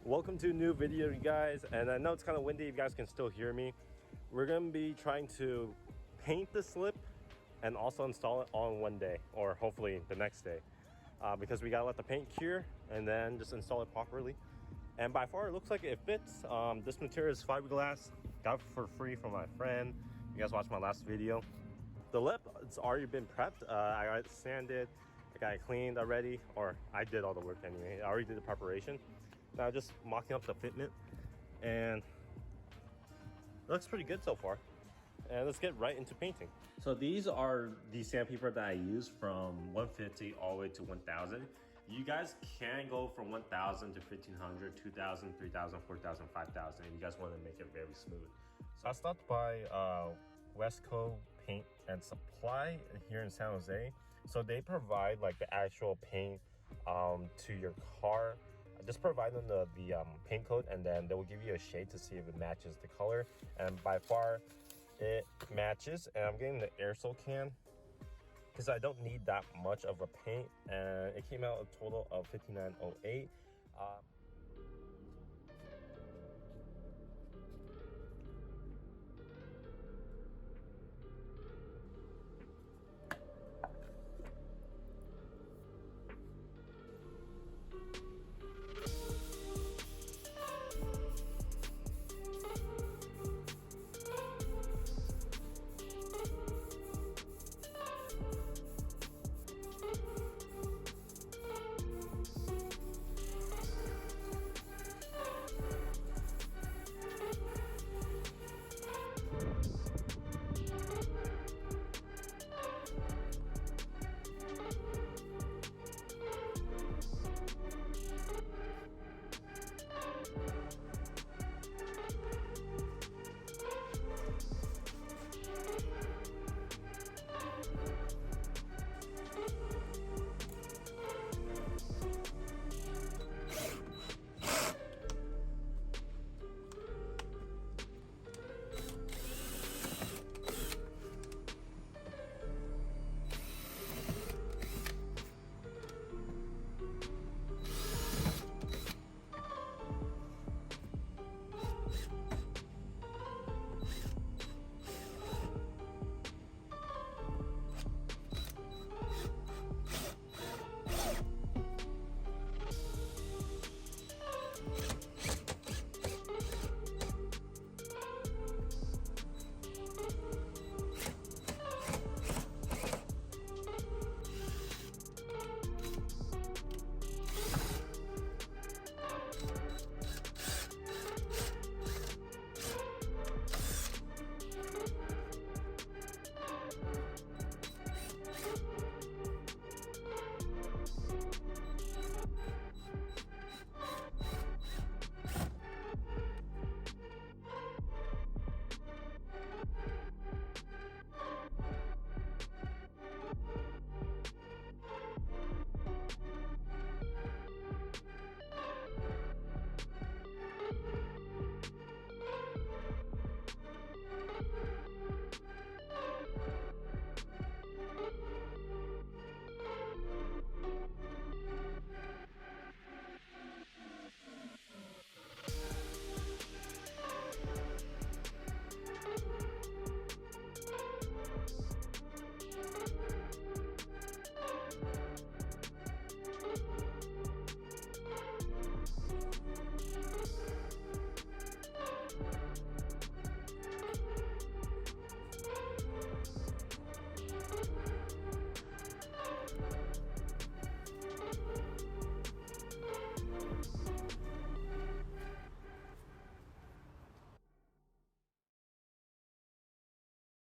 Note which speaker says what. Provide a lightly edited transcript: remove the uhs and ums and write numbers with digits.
Speaker 1: Welcome to a new video, you guys. And I know it's kind of windy, you guys can still hear me. We're gonna be trying to paint the slip and also install it all in one day, or hopefully the next day, because we gotta let the paint cure and then just install it properly. And by far it looks like it fits. This material is fiberglass, got it for free from my friend. You guys watched my last video. The lip, it's already been prepped. I got it sanded, I got it cleaned already, or I did all the work anyway. I already did the preparation. Now just mocking up the fitment, and it looks pretty good so far. And let's get right into painting. So these are the sandpaper that I use from 150 all the way to 1000. You guys can go from 1000 to 1500, 2000, 3000, 4000, 5000 if you guys want to make it very smooth. So I stopped by West Coast Paint and Supply here in San Jose. So they provide like the actual paint to your car. Just provide them the paint coat, and then they will give you a shade to see if it matches the color. And by far it matches. And I'm getting the aerosol can because I don't need that much of a paint, and it came out a total of $59.08.